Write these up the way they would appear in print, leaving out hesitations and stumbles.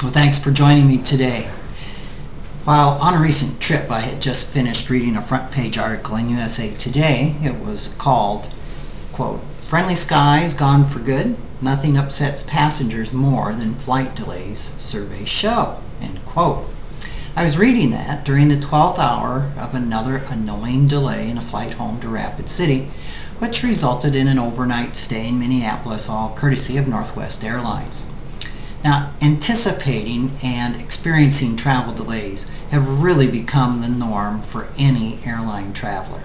Well, thanks for joining me today. While on a recent trip, I had just finished reading a front page article in USA Today. It was called, quote, "Friendly Skies Gone for Good. Nothing upsets passengers more than flight delays, surveys show," end quote. I was reading that during the 12th hour of another annoying delay in a flight home to Rapid City, which resulted in an overnight stay in Minneapolis, all courtesy of Northwest Airlines. Now, anticipating and experiencing travel delays have really become the norm for any airline traveler.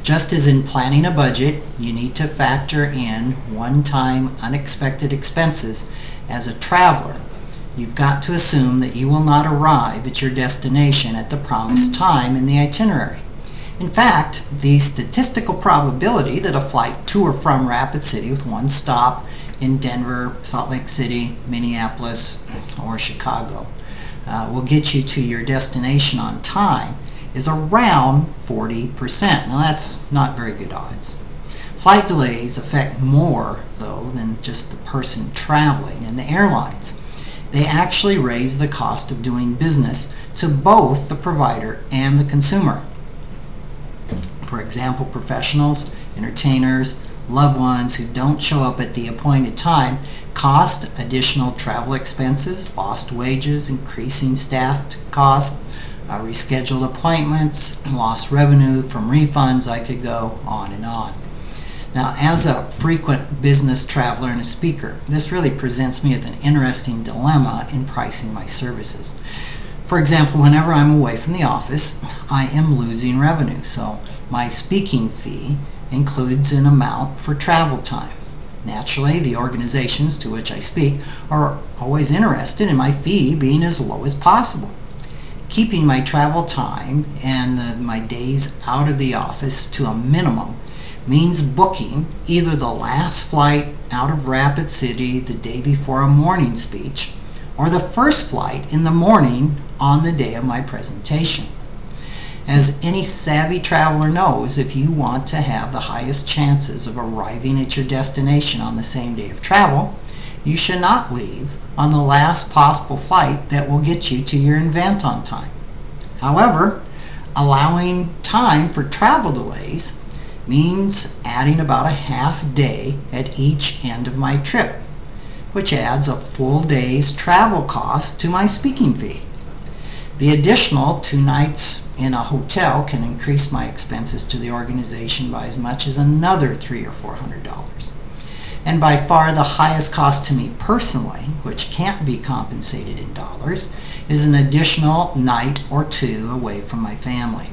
Just as in planning a budget, you need to factor in one-time unexpected expenses. As a traveler, you've got to assume that you will not arrive at your destination at the promised time in the itinerary. In fact, the statistical probability that a flight to or from Rapid City with one stop in Denver, Salt Lake City, Minneapolis, or Chicago will get you to your destination on time is around 40%. Now that's not very good odds. Flight delays affect more, though, than just the person traveling and the airlines. They actually raise the cost of doing business to both the provider and the consumer. For example, professionals, entertainers, loved ones who don't show up at the appointed time cost additional travel expenses, lost wages, increasing staff costs, rescheduled appointments, lost revenue from refunds. I could go on and on. Now, as a frequent business traveler and a speaker, this really presents me with an interesting dilemma in pricing my services. For example, whenever I'm away from the office, I am losing revenue, so my speaking fee includes an amount for travel time. Naturally, the organizations to which I speak are always interested in my fee being as low as possible. Keeping my travel time and my days out of the office to a minimum means booking either the last flight out of Rapid City the day before a morning speech or the first flight in the morning on the day of my presentation. As any savvy traveler knows, if you want to have the highest chances of arriving at your destination on the same day of travel, you should not leave on the last possible flight that will get you to your event on time. However, allowing time for travel delays means adding about a half day at each end of my trip, which adds a full day's travel cost to my speaking fee. The additional 2 nights in a hotel can increase my expenses to the organization by as much as another $300 or $400. And by far the highest cost to me personally, which can't be compensated in dollars, is an additional night or 2 away from my family.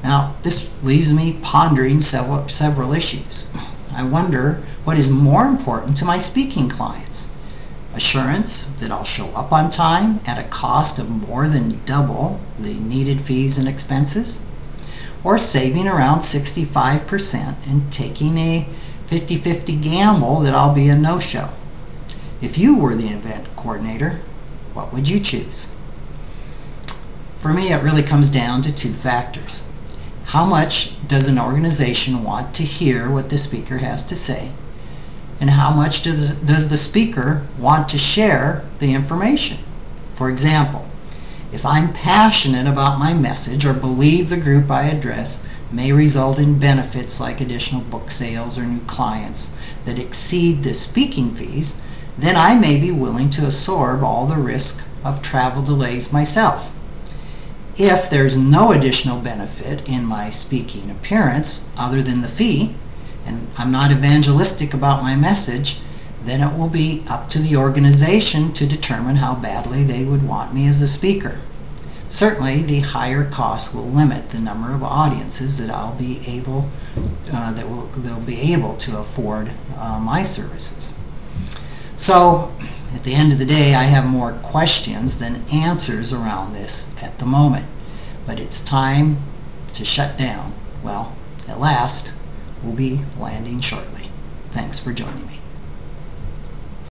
Now, this leaves me pondering several issues. I wonder what is more important to my speaking clients: assurance that I'll show up on time at a cost of more than double the needed fees and expenses, or saving around 65% and taking a 50-50 gamble that I'll be a no-show. If you were the event coordinator, what would you choose? For me, it really comes down to 2 factors. How much does an organization want to hear what the speaker has to say? And how much does the speaker want to share the information? For example, if I'm passionate about my message or believe the group I address may result in benefits like additional book sales or new clients that exceed the speaking fees, then I may be willing to absorb all the risk of travel delays myself. If there's no additional benefit in my speaking appearance other than the fee, and I'm not evangelistic about my message, then it will be up to the organization to determine how badly they would want me as a speaker. Certainly, the higher cost will limit the number of audiences that I'll be able they'll be able to afford my services. So, at the end of the day, I have more questions than answers around this at the moment. But it's time to shut down. Well, at last, we'll be landing shortly. Thanks for joining me.